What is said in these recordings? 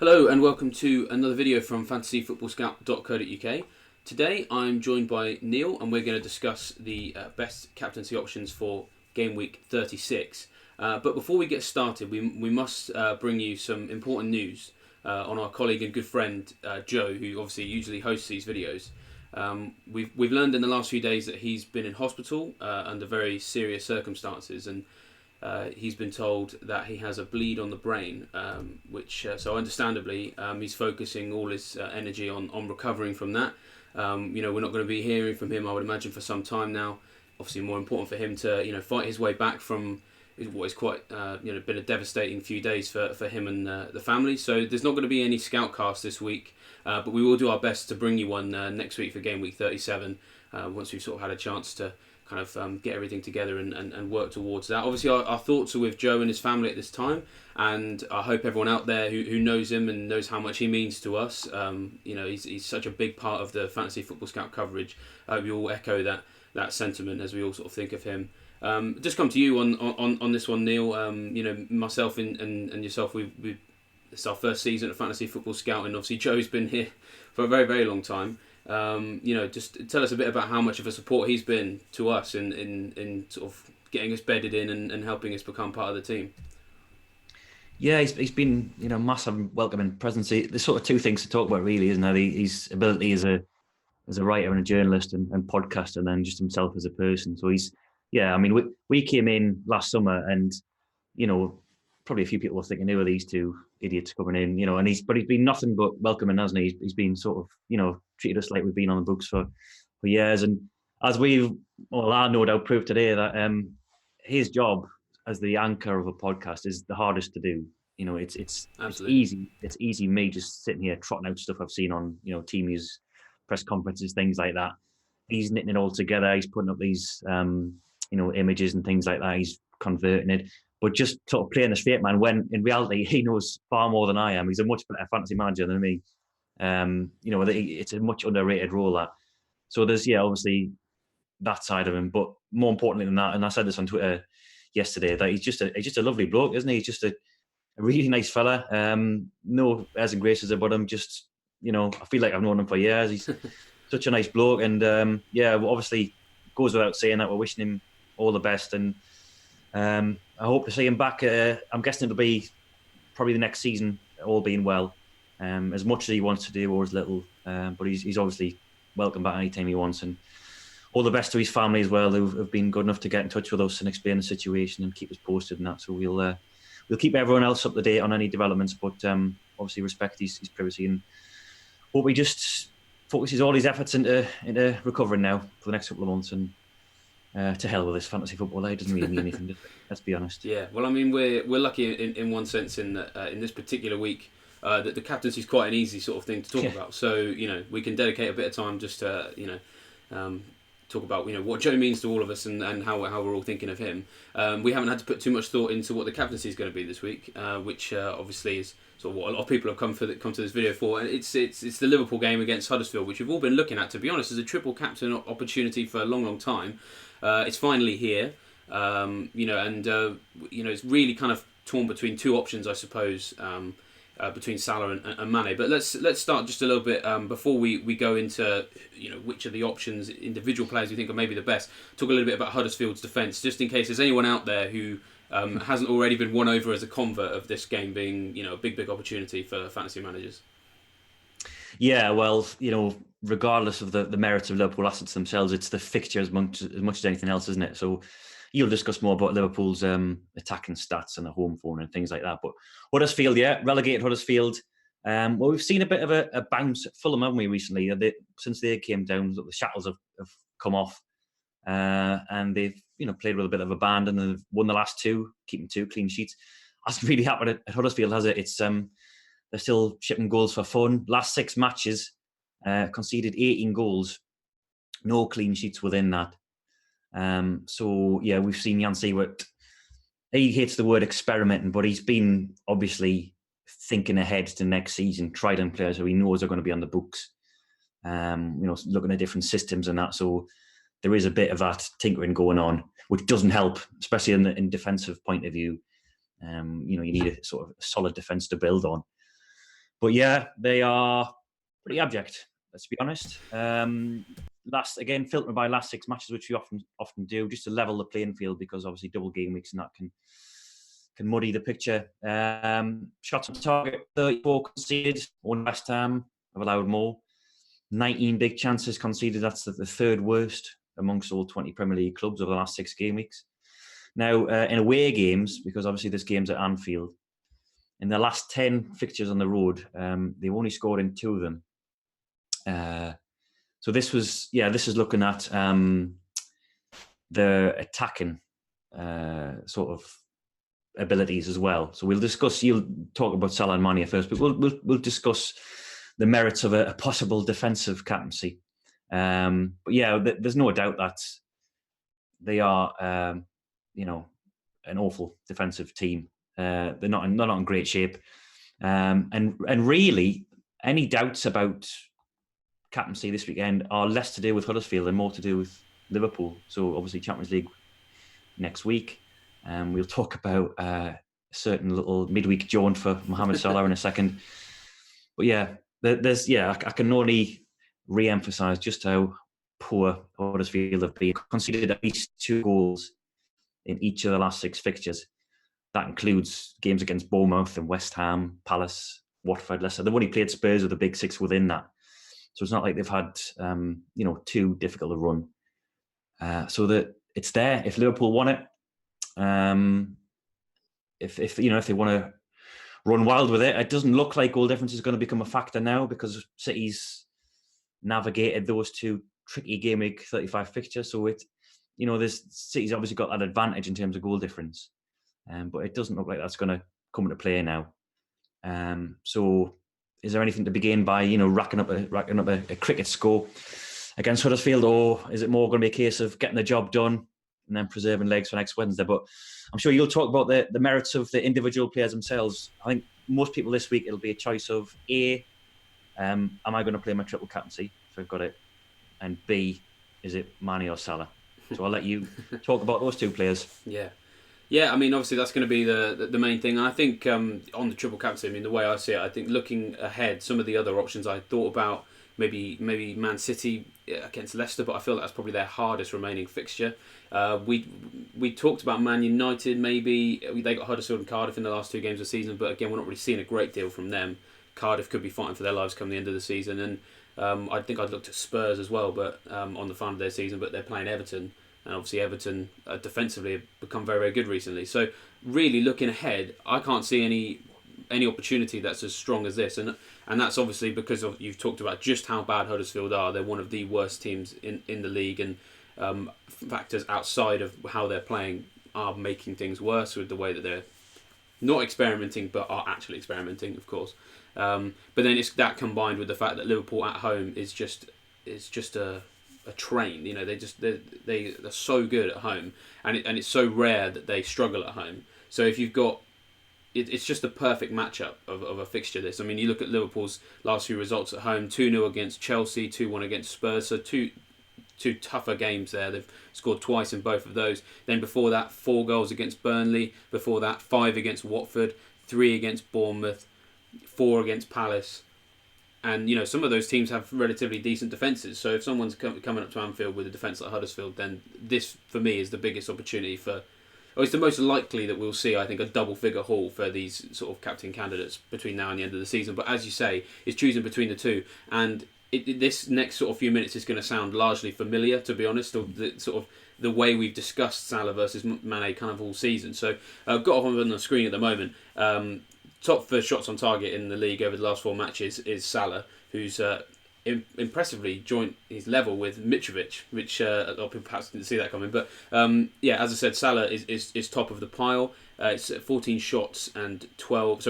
Hello and welcome to another video from fantasyfootballscout.co.uk. Today I'm joined by Neale and we're going to discuss the best captaincy options for Gameweek 36. But before we get started, we must bring you some important news on our colleague and good friend Joe, who obviously usually hosts these videos. We've learned in the last few days that he's been in hospital under very serious circumstances, and he's been told that he has a bleed on the brain, so understandably he's focusing all his energy on recovering from that. We're not going to be hearing from him, I would imagine, for some time now. Obviously, more important for him to fight his way back from what is quite been a devastating few days for him and the family. So there's not going to be any scoutcast this week, but we will do our best to bring you one next week for Game Week 37 once we've sort of had a chance to kind of get everything together and work towards that. Obviously, our thoughts are with Joe and his family at this time, and I hope everyone out there who knows him and knows how much he means to us. He's such a big part of the Fantasy Football Scout coverage. I hope you all echo that sentiment as we all sort of think of him. Just come to you on this one, Neale. Myself and yourself, it's our first season at Fantasy Football Scout, and obviously Joe's been here for a very, very long time. Just tell us a bit about how much of a support he's been to us in sort of getting us bedded in and helping us become part of the team. Yeah, he's been massive welcoming presence. There's sort of two things to talk about, really, isn't there? His ability as a writer and a journalist and podcaster, and then just himself as a person. So we came in last summer, and probably a few people were thinking, who are these two idiots coming in? And he's been nothing but welcoming, hasn't he? He's been sort of treated us like we've been on the books for years, and as I no doubt proved today that his job as the anchor of a podcast is the hardest to do. It's easy. It's easy me just sitting here trotting out stuff I've seen on team news, press conferences, things like that. He's knitting it all together. He's putting up these images and things like that. He's converting it, but just sort of playing the straight man, when in reality he knows far more than I am. He's a much better fantasy manager than me. It's a much underrated role, that. So there's obviously that side of him, but more importantly than that, and I said this on Twitter yesterday, that he's just a lovely bloke, isn't he? He's just a really nice fella. No airs and graces about him. Just I feel like I've known him for years. He's such a nice bloke, and obviously goes without saying that we're wishing him all the best, and I hope to see him back. I'm guessing it'll be probably the next season, all being well. As much as he wants to do, or as little, but he's obviously welcome back anytime he wants, and all the best to his family as well, who have been good enough to get in touch with us and explain the situation and keep us posted and that. So we'll keep everyone else up to date on any developments, but obviously respect his privacy, and hope he just focuses all his efforts into recovering now for the next couple of months, and to hell with this fantasy football. It doesn't really mean anything, does it? Let's be honest. Yeah, well, I mean, we're lucky in one sense in that in this particular week that the captaincy is quite an easy sort of thing to talk about. So we can dedicate a bit of time just to talk about what Joe means to all of us and how we're all thinking of him. We haven't had to put too much thought into what the captaincy is going to be this week, which obviously is sort of what a lot of people have come to this video for, and it's the Liverpool game against Huddersfield, which we've all been looking at, to be honest, as a triple captain opportunity for a long time. It's finally here, it's really kind of torn between two options, I suppose, between Salah and Mane. But let's start just a little bit before we go into which of the options, individual players we think are maybe the best. Talk a little bit about Huddersfield's defence, just in case there's anyone out there who hasn't already been won over as a convert of this game being a big opportunity for fantasy managers. Yeah, well, regardless of the merits of Liverpool assets themselves, it's the fixture as much as anything else, isn't it? So you'll discuss more about Liverpool's attacking stats and the home form and things like that. But Huddersfield, relegated Huddersfield. We've seen a bit of a bounce at Fulham, haven't we, recently? Since they came down, the shackles have come off, and they've played with a bit of abandon, and they've won the last two, keeping 2 clean sheets. Hasn't really happened at Huddersfield, has it? It's they're still shipping goals for fun. Last 6 matches, conceded 18 goals, no clean sheets within that. We've seen Jan Siewert. He hates the word experimenting, but he's been obviously thinking ahead to next season, tried on players who he knows are going to be on the books, looking at different systems and that. So there is a bit of that tinkering going on, which doesn't help, especially in defensive point of view. You need a sort of solid defence to build on. But yeah, they are pretty abject. Let's be honest. Filtered by last 6 matches, which we often do, just to level the playing field, because obviously double game weeks and that can muddy the picture. Shots on target, 34 conceded. On West Ham have allowed more. 19 big chances conceded. That's the third worst amongst all 20 Premier League clubs over the last 6 game weeks. Now, in away games, because obviously this game's at Anfield, in the last 10 fixtures on the road, they've only scored in 2 of them. So this is looking at the attacking sort of abilities as well. So you'll talk about Salah and Mane first, but we'll discuss the merits of a possible defensive captaincy. But yeah, there's no doubt that they are, an awful defensive team. They're not in great shape. And really, any doubts about captaincy this weekend are less to do with Huddersfield and more to do with Liverpool. So obviously Champions League next week. We'll talk about a certain little midweek jaunt for Mohamed Salah in a second. But yeah, I can only re-emphasise just how poor Huddersfield have been. Conceded at least 2 goals in each of the last 6 fixtures. That includes games against Bournemouth and West Ham, Palace, Watford, Leicester. They've only played Spurs with the big 6 within that. So it's not like they've had, too difficult a run. So that it's there. If Liverpool want it, if they want to run wild with it, it doesn't look like goal difference is going to become a factor now, because City's navigated those 2 tricky game week 35 fixtures. So City's obviously got that advantage in terms of goal difference, but it doesn't look like that's going to come into play now. So is there anything to be gained by racking up a cricket score against Huddersfield, or is it more going to be a case of getting the job done and then preserving legs for next Wednesday? But I'm sure you'll talk about the merits of the individual players themselves. I think most people this week, it'll be a choice of A, am I going to play my triple captaincy if I've got it, and B, is it Mane or Salah? So I'll let you talk about those 2 players. Yeah, I mean, obviously that's going to be the main thing. And I think on the triple captaincy, I mean, the way I see it, I think looking ahead, some of the other options I thought about, maybe Man City against Leicester, but I feel that's probably their hardest remaining fixture. We talked about Man United, maybe they got Huddersfield and Cardiff in the last 2 games of the season, but again, we're not really seeing a great deal from them. Cardiff could be fighting for their lives come the end of the season, and I think I'd looked at Spurs as well, but on the final of their season, but they're playing Everton. And obviously Everton defensively have become very, very good recently. So really looking ahead, I can't see any opportunity that's as strong as this. And that's obviously because you've talked about just how bad Huddersfield are. They're one of the worst teams in the league, and factors outside of how they're playing are making things worse with the way that they're not experimenting but are actually experimenting, of course. But then it's that combined with the fact that Liverpool at home is just a train. They're so good at home, and it's so rare that they struggle at home. So if you've got it's just the perfect matchup of a fixture, this. I mean, you look at Liverpool's last few results at home: 2-0 against Chelsea, 2-1 against Spurs. So two tougher games there. They've scored twice in both of those. Then before that, 4 goals against Burnley. Before that, 5 against Watford, 3 against Bournemouth, 4 against Palace. And some of those teams have relatively decent defences. So if someone's coming up to Anfield with a defence like Huddersfield, then this for me is the biggest opportunity or it's the most likely that we'll see, I think, a double-figure haul for these sort of captain candidates between now and the end of the season. But as you say, it's choosing between the 2, and this next sort of few minutes is going to sound largely familiar, to be honest, of the way we've discussed Salah versus Mane kind of all season. So I've got on the screen at the moment. Top for shots on target in the league over the last 4 matches is Salah, who's impressively joint his level with Mitrovic, which a lot of people perhaps didn't see that coming. But as I said, Salah is top of the pile. It's 16 shots and 12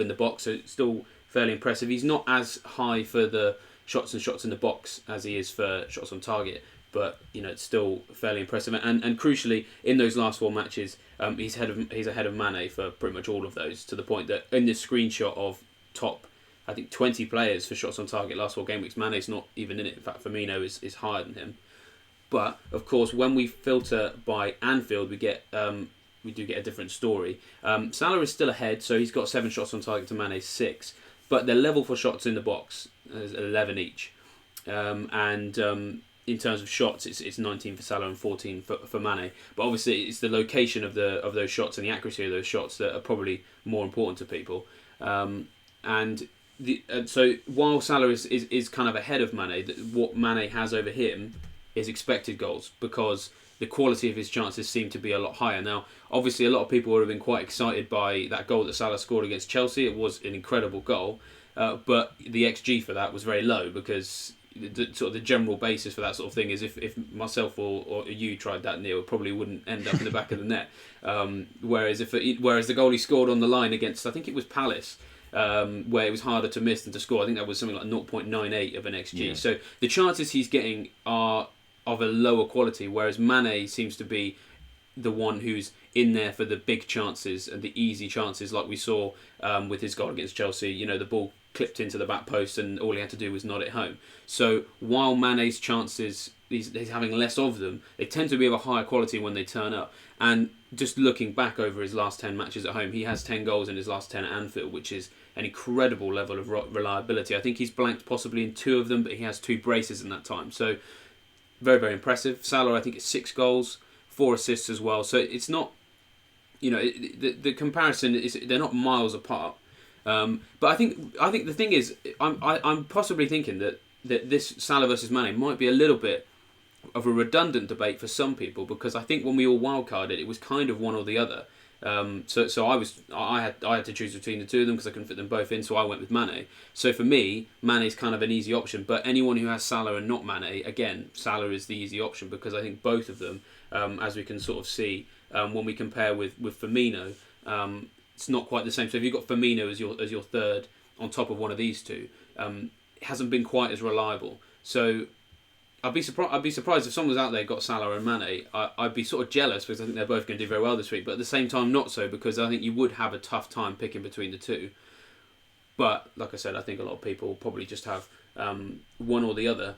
in the box, so it's still fairly impressive. He's not as high for the shots in the box as he is for shots on target, but it's still fairly impressive. And crucially, in those last 4 matches, he's ahead of Mane for pretty much all of those, to the point that in this screenshot of top, I think, 20 players for shots on target last 4 game weeks, Mane's not even in it. In fact, Firmino is higher than him. But of course, when we filter by Anfield, we get we do get a different story. Salah is still ahead, so he's got 7 shots on target to Mane's 6, but they're level for shots in the box, 11 each, and in terms of shots, it's 19 for Salah and 14 for Mane. But obviously, it's the location of those shots and the accuracy of those shots that are probably more important to people. So while Salah is kind of ahead of Mane, what Mane has over him is expected goals, because the quality of his chances seem to be a lot higher. Now, obviously, a lot of people would have been quite excited by that goal that Salah scored against Chelsea. It was an incredible goal, but the XG for that was very low, because the general basis for that sort of thing is if myself or you tried that, Neale, it probably wouldn't end up in the back of the net. Whereas the goal he scored on the line against, I think it was Palace, where it was harder to miss than to score. I think that was something like 0.98 of an XG. Yeah. So the chances he's getting are of a lower quality, whereas Mane seems to be the one who's in there for the big chances and the easy chances, like we saw with his goal against Chelsea. The ball clipped into the back post and all he had to do was nod it home. So while Mane's chances, he's having less of them, they tend to be of a higher quality when they turn up. And just looking back over his last 10 matches at home, he has 10 goals in his last 10 at Anfield, which is an incredible level of reliability. I think he's blanked possibly in 2 of them, but he has 2 braces in that time. So very, very impressive. Salah, I think it's 6 goals, 4 assists as well. So it's not, the comparison is, they're not miles apart. But I think the thing is, I'm possibly thinking that this Salah versus Mane might be a little bit of a redundant debate for some people, because I think when we all wildcarded, it was kind of one or the other. So I had to choose between the 2 of them because I couldn't fit them both in, so I went with Mane. So for me, Mane's kind of an easy option, but anyone who has Salah and not Mane, again, Salah is the easy option, because I think both of them, as we can sort of see when we compare with Firmino, it's not quite the same. So if you've got Firmino as your third on top of one of these 2, it hasn't been quite as reliable. So I'd be surprised if someone was out there got Salah and Mane. I'd be sort of jealous, because I think they're both going to do very well this week. But at the same time, not so, because I think you would have a tough time picking between the 2. But like I said, I think a lot of people probably just have one or the other.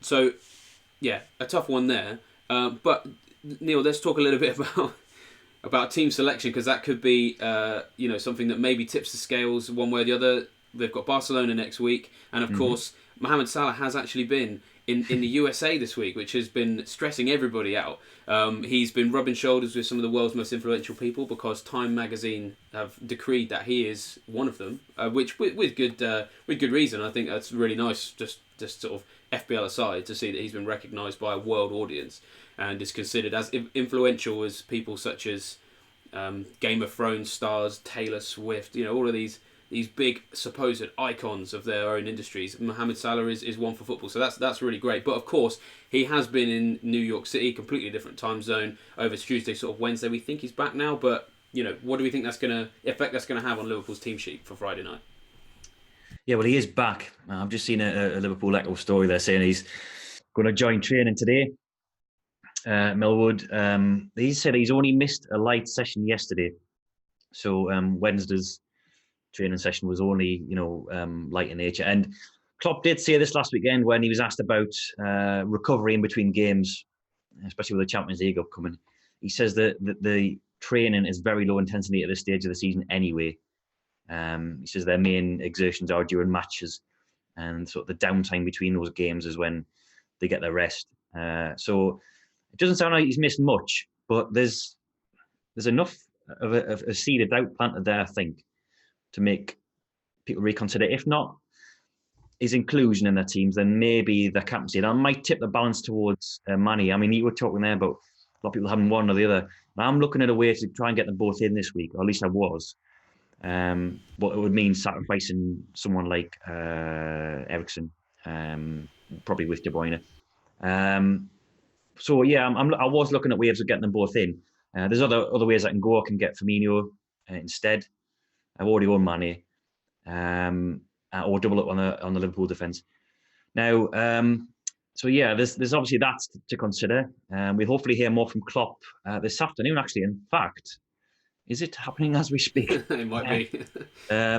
So yeah, a tough one there. But Neale, let's talk a little bit about team selection, because that could be something that maybe tips the scales one way or the other. They've got Barcelona next week, and of course Mohamed Salah has actually been in the USA this week, which has been stressing everybody out. He's been rubbing shoulders with some of the world's most influential people, because Time magazine have decreed that he is one of them, which with good reason. I think that's really nice, just sort of FBL aside, to see that he's been recognised by a world audience and is considered as influential as people such as Game of Thrones stars, Taylor Swift, all of these big supposed icons of their own industries. Mohamed Salah is one for football, so that's really great. But of course, he has been in New York City, completely different time zone, over Tuesday, sort of Wednesday. We think he's back now, but what do we think that's going to have on Liverpool's team sheet for Friday night? Yeah, well, he is back. I've just seen a Liverpool Echo story there saying he's going to join training today. Millwood. He said he's only missed a light session yesterday, so Wednesday's training session was only light in nature. And Klopp did say this last weekend when he was asked about recovery in between games, especially with the Champions League upcoming. He says that the training is very low intensity at this stage of the season anyway. He says their main exertions are during matches, and sort of the downtime between those games is when they get their rest. So it doesn't sound like he's missed much, but there's enough of a seed of doubt planted there, I think, to make people reconsider. If not his inclusion in their teams, then maybe their captaincy. And I might tip the balance towards Mane. I mean, you were talking there about a lot of people having one or the other. I'm looking at a way to try and get them both in this week, or at least I was. But it would mean sacrificing someone like Eriksen, probably with De Bruyne. So yeah, I was looking at ways of getting them both in. There's other ways I can go. I can get Firmino instead. I've already owned Mane, or double up on the Liverpool defence. Now, so yeah, there's obviously that to consider. We'll hopefully hear more from Klopp this afternoon. Actually, in fact, is it happening as we speak? It might be.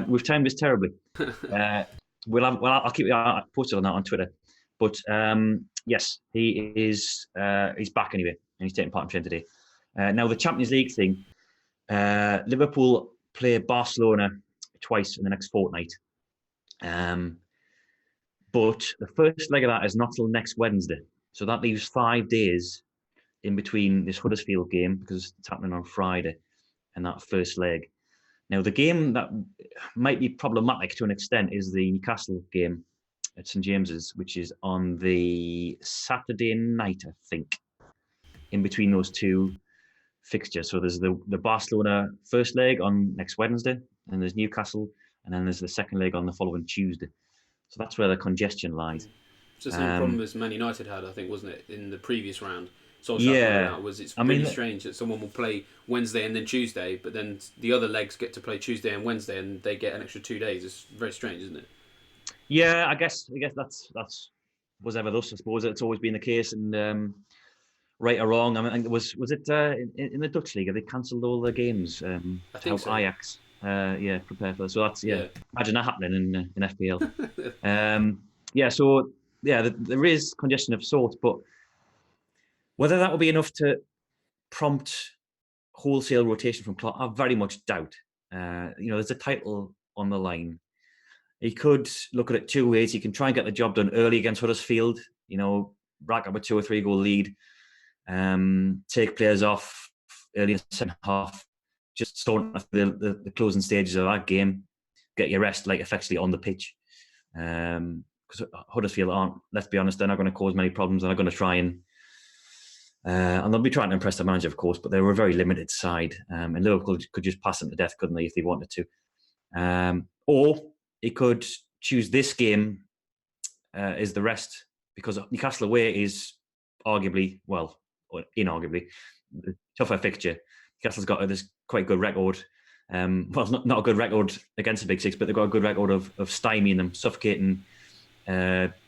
We've timed this terribly. I'll keep you posted on that on Twitter. But yes, he's back anyway, and he's taking part in training today. Now, the Champions League thing, Liverpool play Barcelona twice in the next fortnight. But the first leg of that is not till next Wednesday. So that leaves 5 days in between this Huddersfield game, because it's happening on Friday, and that first leg. Now, the game that might be problematic to an extent is the Newcastle game at St James's, which is on the Saturday night, I think, in between those two fixtures. So there's the Barcelona first leg on next Wednesday, and there's Newcastle, and then there's the second leg on the following Tuesday. So that's where the congestion lies. It's the same problem as Man United had, I think, wasn't it, in the previous round? It's really strange that someone will play Wednesday and then Tuesday, but then the other legs get to play Tuesday and Wednesday, and they get an extra 2 days. It's very strange, isn't it? Yeah, I guess that's was ever thus. I suppose it's always been the case, and right or wrong. I mean, was it in the Dutch league? Have they cancelled all the games? I think so. Ajax, prepare for that. So that's imagine that happening in FPL. There is congestion of sorts, but whether that will be enough to prompt wholesale rotation from Klopp, I very much doubt. There's a title on the line. He could look at it 2 ways. He can try and get the job done early against Huddersfield, rack up a 2 or 3 goal lead, take players off early in the second half, just starting the closing stages of that game, get your rest effectively on the pitch. Because Huddersfield aren't, let's be honest, they're not going to cause many problems. They're not going to try and they'll be trying to impress the manager, of course, but they were a very limited side. And Liverpool could just pass them to death, couldn't they, if they wanted to? Or he could choose this game as the rest, because Newcastle away is arguably, well, or inarguably, the tougher fixture. Newcastle's got this quite good record. Well, not a good record against the Big Six, but they've got a good record of stymieing them, suffocating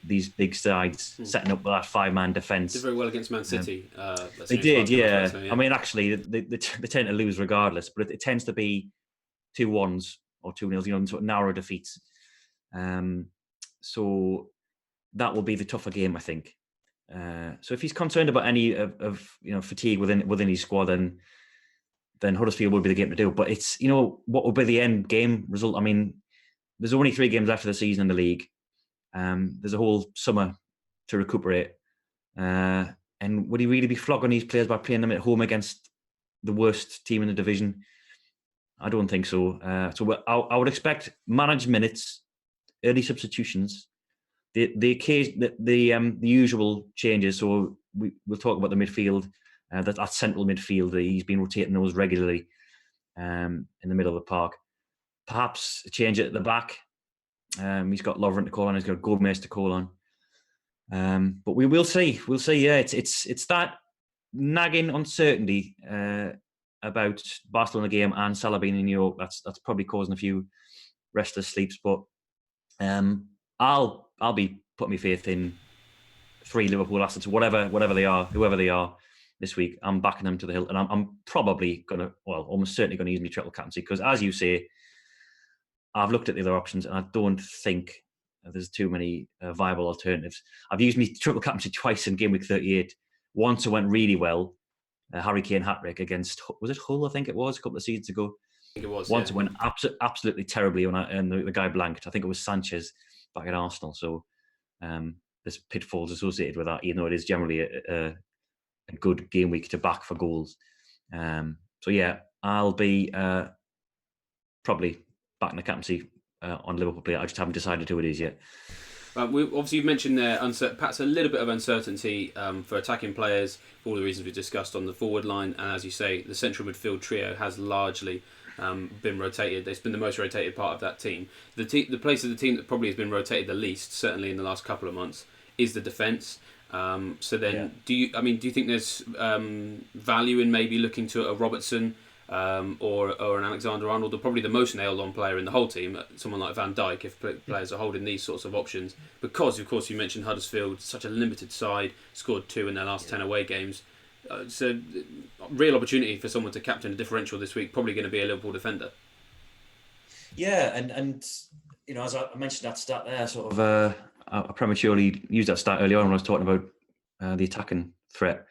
these big sides, setting up that 5-man defence. Did very well against Man City. They did, yeah. I mean, actually, they tend to lose regardless, but it tends to be 2-1s or 2-0s, sort of narrow defeats. So that will be the tougher game, I think. So if he's concerned about any of fatigue within his squad, then Huddersfield would be the game to do. But it's what will be the end game result. I mean, there's only 3 games left of the season in the league. There's a whole summer to recuperate. And would he really be flogging these players by playing them at home against the worst team in the division? I don't think so. So I would expect managed minutes, early substitutions, the usual changes. So we'll talk about the midfield, that central midfield. He's been rotating those regularly in the middle of the park. Perhaps a change at the back. He's got Lovren to call on. He's got Gomez to call on. But we'll see. We'll see. Yeah, it's that nagging uncertainty about Barcelona game and Salah being in New York. That's probably causing a few restless sleeps. But I'll be putting my faith in 3 Liverpool assets, whatever they are, whoever they are this week. I'm backing them to the hill, and I'm probably almost certainly going to use my triple captaincy, because, as you say, I've looked at the other options and I don't think there's too many viable alternatives. I've used my triple captaincy twice in Gameweek 38. Once it went really well, Harry Kane hat-trick against, was it Hull? I think it was a couple of seasons ago. I think it was. Once it went absolutely terribly and the guy blanked. I think it was Sanchez back at Arsenal. So there's pitfalls associated with that, even though it is generally a good game week to back for goals. So yeah, I'll be probably backing the captaincy on Liverpool player. I just haven't decided who it is yet. You've mentioned there perhaps a little bit of uncertainty for attacking players for all the reasons we discussed on the forward line, and as you say, the central midfield trio has largely been rotated. It's been the most rotated part of that team. The place of the team that probably has been rotated the least, certainly in the last couple of months, is the defence. Do you think there's value in maybe looking to a Robertson or an Alexander-Arnold, or probably the most nailed-on player in the whole team, someone like Van Dijk, if players are holding these sorts of options? Because, of course, you mentioned Huddersfield, such a limited side, scored 2 in their last 10 away games. So, real opportunity for someone to captain a differential this week, probably going to be a Liverpool defender. Yeah, and as I mentioned that stat there, sort of, I prematurely used that stat earlier on when I was talking about the attacking threat.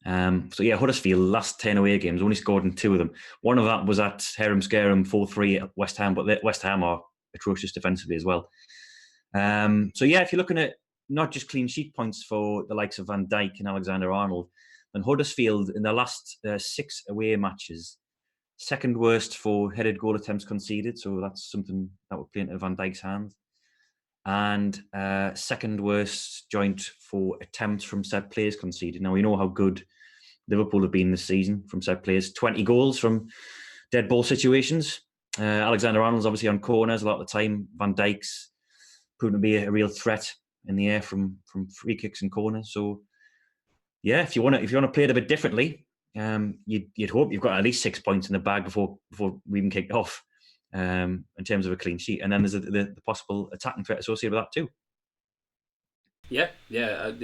So yeah, Huddersfield last 10 away games only scored in 2 of them. One of that was at Harum Scarum 4-3 at West Ham, but West Ham are atrocious defensively as well. So yeah, if you're looking at not just clean sheet points for the likes of Van Dijk and Alexander-Arnold, and Huddersfield in their last 6 away matches, second worst for headed goal attempts conceded. So that's something that would play into Van Dijk's hands. And second worst joint for attempts from set players conceded. Now we know how good Liverpool have been this season from set players. 20 goals from dead ball situations. Alexander-Arnold's obviously on corners a lot of the time. Van Dijk's proven to be a real threat in the air from free kicks and corners. So yeah, if you want to play it a bit differently, you'd hope you've got at least 6 points in the bag before we even kicked off, in terms of a clean sheet. And then there's the possible attacking threat associated with that too. Yeah.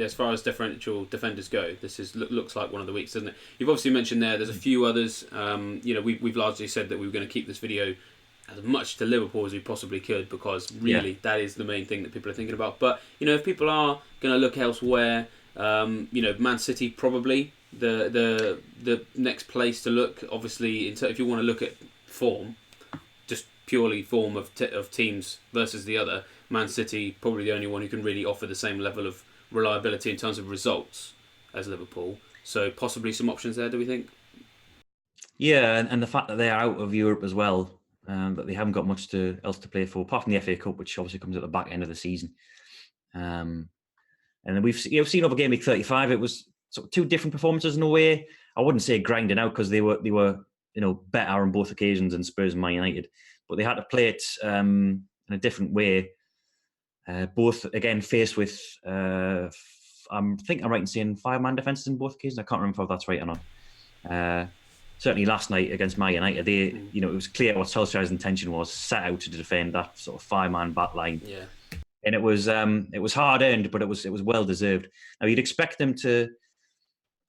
As far as differential defenders go, this looks like one of the weeks, doesn't it? You've obviously mentioned there's a few others. We've largely said that we were going to keep this video as much to Liverpool as we possibly could, because really that is the main thing that people are thinking about. But if people are going to look elsewhere, Man City probably the next place to look. Obviously, if you want to look at form, just purely form of teams versus the other, Man City probably the only one who can really offer the same level of reliability in terms of results as Liverpool. So possibly some options there, do we think? Yeah, and the fact that they are out of Europe as well, that they haven't got much else to play for, apart from the FA Cup, which obviously comes at the back end of the season. And then we've seen over Gameweek 35, it was sort of 2 different performances in a way. I wouldn't say grinding out, because they were better on both occasions than Spurs and Man United, but they had to play it in a different way. Both again faced with, I think I'm right in saying 5-man defences in both cases. I can't remember if that's right or not. Certainly last night against Man United, it was clear what Solskjaer's intention was, set out to defend that sort of 5-man back line. Yeah. And it was hard earned, but it was well deserved. Now you'd expect them to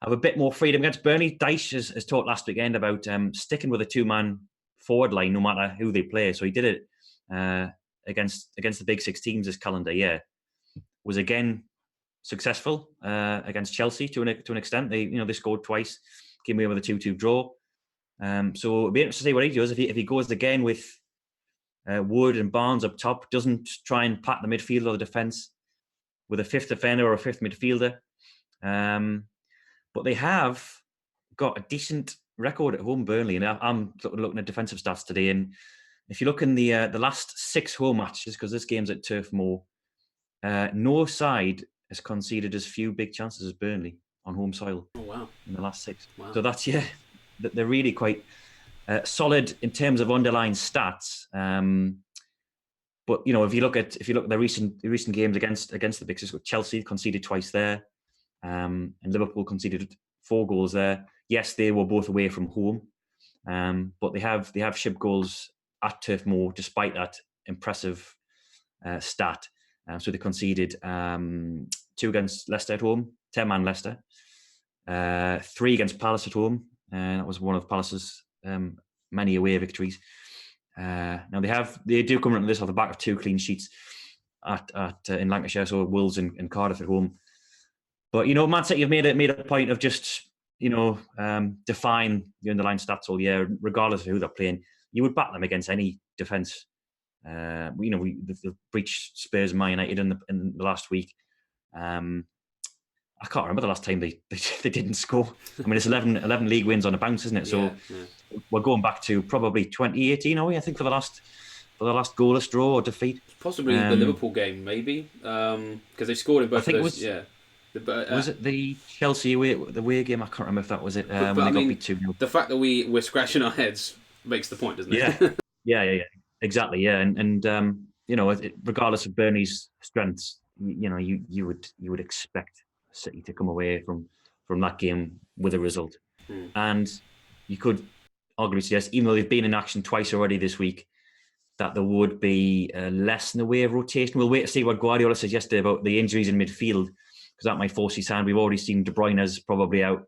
have a bit more freedom against Burnley. Dyche has talked last weekend about sticking with a 2-man forward line no matter who they play. So he did it against the big 6 teams this calendar year. Was again successful against Chelsea to an extent. They scored twice, came away with a 2-2 draw. So it'll be interesting to see what he does if he goes again with Wood and Barnes up top, doesn't try and pack the midfield or the defence with a 5th defender or a 5th midfielder. But they have got a decent record at home, Burnley, and I'm looking at defensive stats today. And if you look in the last 6 home matches, because this game's at Turf Moor, no side has conceded as few big chances as Burnley on home soil. Oh wow! In the last 6. Wow. So that's they're really quite solid in terms of underlying stats. But if you look at the recent games against the big 6, Chelsea conceded twice there, and Liverpool conceded 4 goals there. Yes, they were both away from home, but they have shipped goals at Turf Moor despite that impressive stat. So they conceded 2 against Leicester at home, 10-man Leicester, 3 against Palace at home, and that was one of Palace's many away victories. Now they do come into this off the back of 2 clean sheets in Lancashire, so Wolves and Cardiff at home. But Man City have made a point of just define the underlying stats all year, regardless of who they're playing. You would back them against any defence. They've breached Spurs and Man United in the last week. I can't remember the last time they didn't score. I mean, it's 11 league wins on a bounce, isn't it? So we're going back to probably 2018, are we? I think for the last goalless draw or defeat. Possibly the Liverpool game, maybe, because they scored in both of those. Was it the Chelsea away game? I can't remember if that was it. But when I they mean, got beat 2-0. The fact that we're scratching our heads makes the point, doesn't it? Yeah, exactly. Yeah, and regardless of Burnley's strengths, you would expect City to come away from that game with a result. And you could arguably suggest, even though they've been in action twice already this week, that there would be less in the way of rotation. We'll wait to see what Guardiola says yesterday about the injuries in midfield, because that might force his hand. We've already seen De Bruyne's probably out,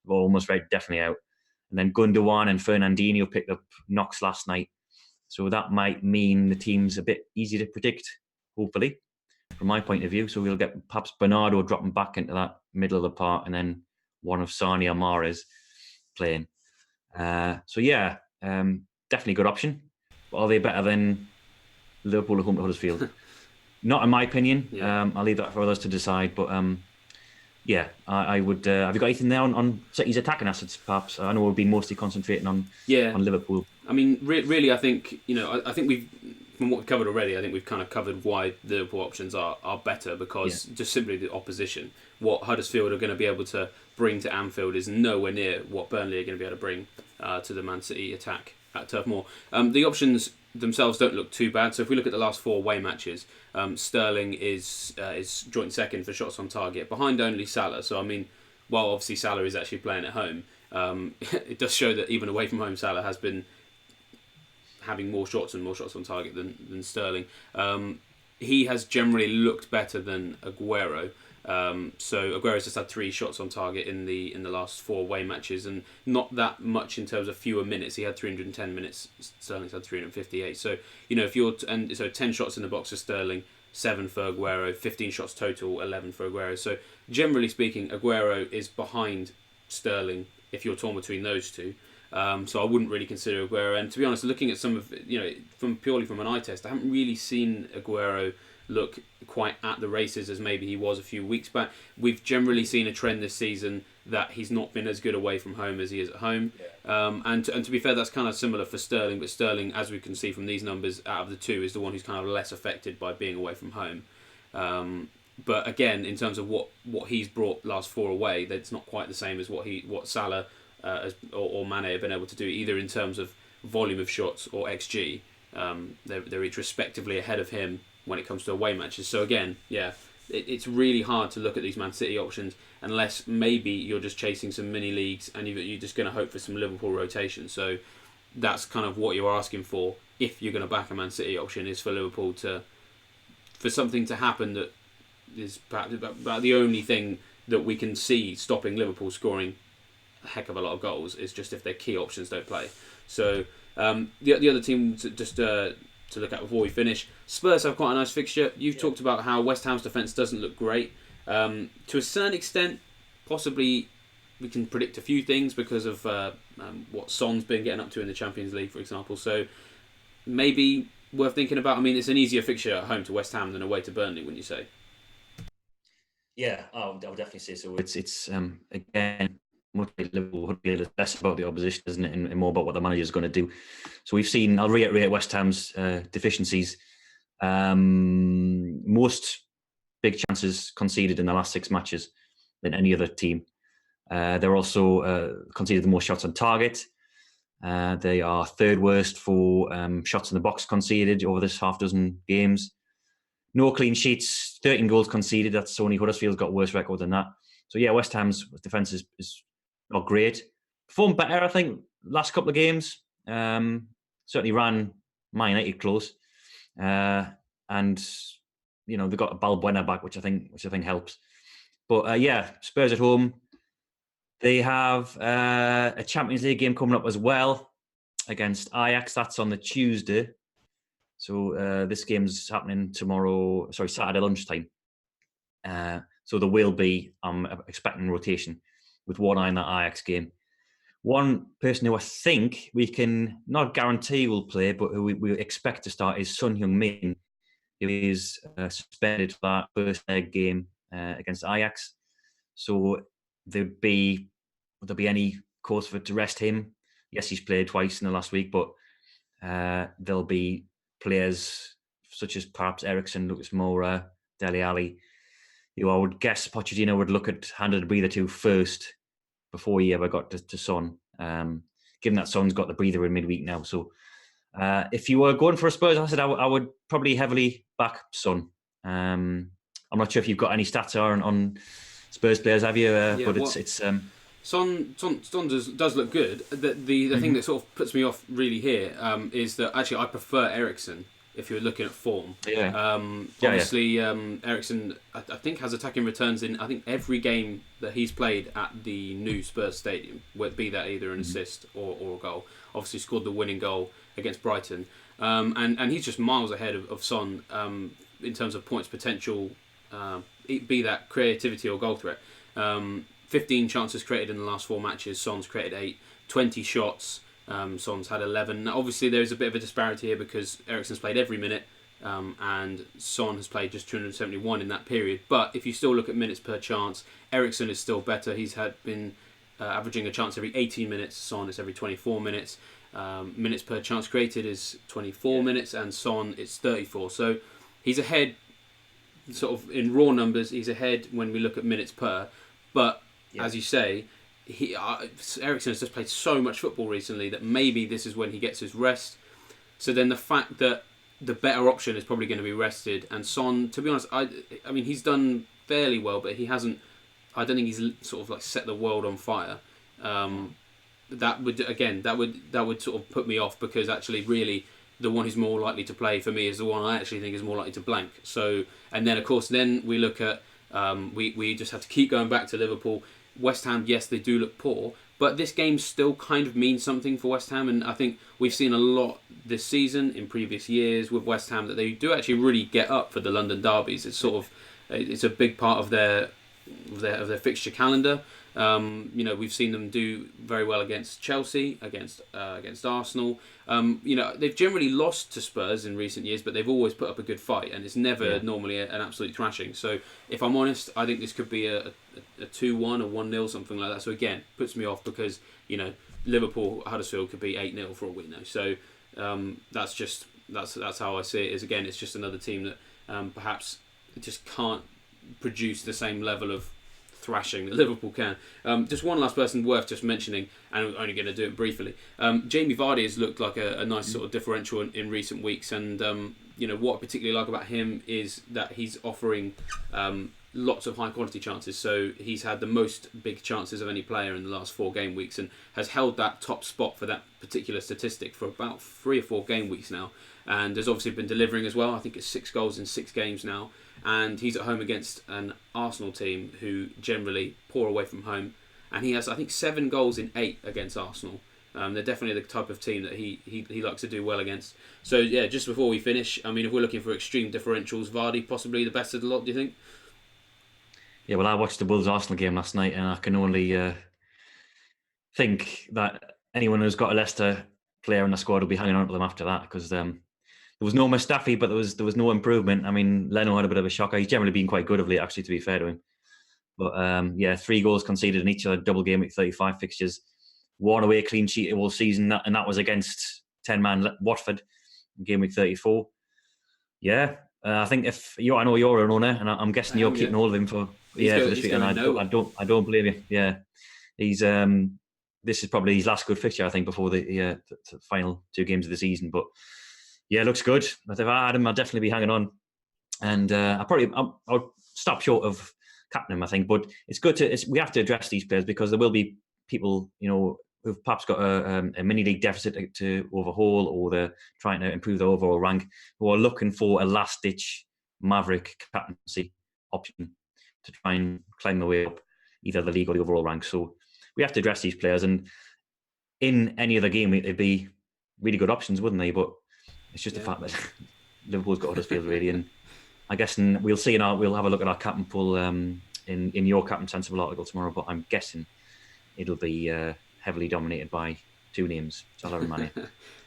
or almost very definitely out. And then Gundogan and Fernandinho picked up knocks last night. So that might mean the team's a bit easy to predict, hopefully, from my point of view. So we'll get perhaps Bernardo dropping back into that middle of the park, and then one of Sane or Mahrez playing. Definitely a good option. But are they better than Liverpool at home to Huddersfield? Not in my opinion. Yeah. I'll leave that for others to decide. But I would. Have you got anything there on City's attacking assets? Perhaps I know we'll be mostly concentrating on Liverpool. I mean, really, I think I think we've, from what we've covered already, I think we've kind of covered why the Liverpool options are better, because just simply the opposition. What Huddersfield are going to be able to bring to Anfield is nowhere near what Burnley are going to be able to bring to the Man City attack at Turf Moor. The options themselves don't look too bad. So if we look at the last 4 away matches, Sterling is joint second for shots on target, behind only Salah. So I mean, while obviously Salah is actually playing at home, it does show that even away from home, Salah has been having more shots on target than Sterling. He has generally looked better than Aguero. So Aguero's just had 3 shots on target in the last 4 away matches, and not that much in terms of fewer minutes. He had 310 minutes. Sterling's had 358. So if you're 10 shots in the box for Sterling, 7 for Aguero, 15 shots total, 11 for Aguero. So generally speaking, Aguero is behind Sterling if you're torn between those two. So I wouldn't really consider Aguero. And to be honest, looking at some of from purely from an eye test, I haven't really seen Aguero look quite at the races as maybe he was a few weeks back. We've generally seen a trend this season that he's not been as good away from home as he is at home. And to be fair, that's kind of similar for Sterling. But Sterling, as we can see from these numbers, out of the two, is the one who's kind of less affected by being away from home. But again, in terms of what he's brought last 4 away, that's not quite the same as what Salah or Mane have been able to do, either in terms of volume of shots or XG. They're each respectively ahead of him when it comes to away matches. So again, it's really hard to look at these Man City options unless maybe you're just chasing some mini leagues and you're just going to hope for some Liverpool rotation. So that's kind of what you're asking for if you're going to back a Man City option, is for Liverpool for something to happen that is perhaps about the only thing that we can see stopping Liverpool scoring a heck of a lot of goals is just if their key options don't play. So the other team to look at before we finish, Spurs have quite a nice fixture. You've talked about how West Ham's defence doesn't look great. To a certain extent, possibly we can predict a few things because of what Son's been getting up to in the Champions League, for example. So maybe worth thinking about. I mean, it's an easier fixture at home to West Ham than away to Burnley, wouldn't you say? Yeah, I would definitely say so. It's again, much like Liverpool would be less about the opposition, isn't it, and more about what the manager's going to do. So we've seen, I'll reiterate West Ham's deficiencies. Most big chances conceded in the last 6 matches than any other team. They're also conceded the most shots on target. They are 3rd worst for shots in the box conceded over this half dozen games. No clean sheets, 13 goals conceded. That's only Huddersfield's got a worse record than that. So yeah, West Ham's defence is not great. Performed better, I think, last couple of games. Certainly ran Man United close. And they've got Balbuena back, which I think helps. But Spurs at home. They have a Champions League game coming up as well against Ajax. That's on the Tuesday. So this game's happening Saturday lunchtime. So there will be, I'm expecting rotation with one eye in that Ajax game. One person who I think we can not guarantee will play, but who we expect to start is Son Heung-min, who is suspended for that first leg game against Ajax. So would there be any cause for it to rest him? Yes, he's played twice in the last week, but there'll be players such as perhaps Eriksen, Lucas Moura, Dele Alli, who I would guess Pochettino would look at handing a breather to first before he ever got to Son, given that Son's got the breather in midweek now. So if you were going for a Spurs asset, I would probably heavily back Son. I'm not sure if you've got any stats on Spurs players, have you? It's Son does look good. The thing that sort of puts me off really here is that actually I prefer Eriksen if you're looking at form. Obviously, Eriksen I think has attacking returns in every game that he's played at the new Spurs stadium, be that either an assist or a goal. Obviously scored the winning goal against Brighton, and he's just miles ahead of Son in terms of points potential, be that creativity or goal threat. 15 chances created in the last 4 matches. Son's created 8, 20 shots. Son's had 11. Now, obviously, there's a bit of a disparity here because Eriksen's played every minute, and Son has played just 271 in that period. But if you still look at minutes per chance, Eriksen is still better. He's been averaging a chance every 18 minutes. Son is every 24 minutes. Minutes per chance created is 24 minutes, and Son is 34. So he's ahead, sort of in raw numbers. He's ahead when we look at minutes per. But as you say, Eriksen has just played so much football recently that maybe this is when he gets his rest. So then the fact that the better option is probably going to be rested, and Son, to be honest, I mean he's done fairly well, but he hasn't. I don't think he's sort of like set the world on fire. That would sort of put me off, because actually really the one who's more likely to play for me is the one I actually think is more likely to blank. So, and then of course then we look at we just have to keep going back to Liverpool. West Ham, yes, they do look poor, but this game still kind of means something for West Ham, and I think we've seen a lot this season in previous years with West Ham that they do actually really get up for the London derbies. It's sort of it's a big part of their fixture calendar. We've seen them do very well against Chelsea, against Arsenal. They've generally lost to Spurs in recent years, but they've always put up a good fight, and it's never normally an absolute thrashing. So if I'm honest, I think this could be a 2-1 or 1-0, something like that. So again, puts me off because Liverpool, Huddersfield could be 8-0 for all we know. So that's how I see it. Is again, it's just another team that perhaps just can't produce the same level of thrashing that Liverpool can. Just one last person worth just mentioning, and I'm only going to do it briefly. Jamie Vardy has looked like a nice sort of differential in recent weeks, and what I particularly like about him is that he's offering lots of high quality chances. So he's had the most big chances of any player in the last 4 game weeks, and has held that top spot for that particular statistic for about 3 or 4 game weeks now. And has obviously been delivering as well. I think it's 6 goals in 6 games now. And he's at home against an Arsenal team who generally pour away from home. And he has, I think, 7 goals in 8 against Arsenal. They're definitely the type of team that he likes to do well against. So, yeah, just before we finish, I mean, if we're looking for extreme differentials, Vardy possibly the best of the lot, do you think? Yeah, well, I watched the Wolves-Arsenal game last night, and I can only think that anyone who's got a Leicester player in the squad will be hanging on to them after that, because there was no Mustafi, but there was no improvement. I mean, Leno had a bit of a shocker. He's generally been quite good of late, actually, to be fair to him. But 3 goals conceded in each of the double game week 35 fixtures. 1 away clean sheet all season, and that was against 10-man Watford in game week 34. Yeah, I think I know you're an owner, and I'm guessing you're keeping hold of him for this week, and I don't blame you. Yeah, he's this is probably his last good fixture, I think, before the final 2 games of the season. But yeah, looks good. But if I had him, I'd definitely be hanging on, and I'll stop short of captain him, I think. But it's good we have to address these players, because there will be people who've perhaps got a mini league deficit to overhaul, or they're trying to improve their overall rank, who are looking for a last-ditch maverick captaincy option to try and climb their way up either the league or the overall rank. So we have to address these players, and in any other game they'd be really good options, wouldn't they? But it's just the fact that Liverpool's got Huddersfield really, and I guess we'll see. We'll have a look at our captain pool in your Captain Sensible article tomorrow, but I'm guessing it'll be heavily dominated by 2 names, Salah and Mane.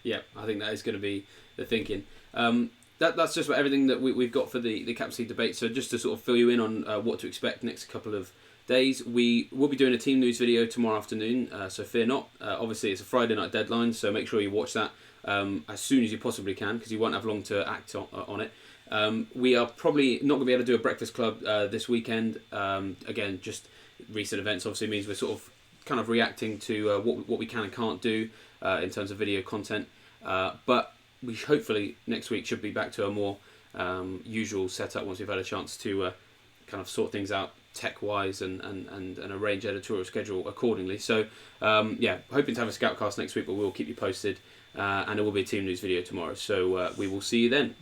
Yeah, I think that is going to be the thinking. That's just about everything that we've got for the captaincy debate. So just to sort of fill you in on what to expect next couple of days, we will be doing a team news video tomorrow afternoon, so fear not. Obviously, it's a Friday night deadline, so make sure you watch that as soon as you possibly can, because you won't have long to act on it. We are probably not going to be able to do a breakfast club this weekend. Again, just recent events obviously means we're sort of kind of reacting to what we can and can't do in terms of video content. But we hopefully next week should be back to a more usual setup once we've had a chance to kind of sort things out tech-wise and arrange editorial schedule accordingly. So hoping to have a Scoutcast next week, but we'll keep you posted. And there will be a team news video tomorrow. So we will see you then.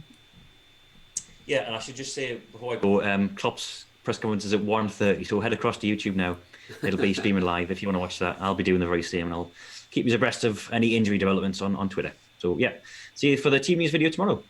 Yeah, and I should just say before I go, Klopp's press conference is at 1:30, so head across to YouTube now. It'll be streaming live if you want to watch that. I'll be doing the very same, and I'll keep you abreast of any injury developments on Twitter. So yeah, see you for the team news video tomorrow.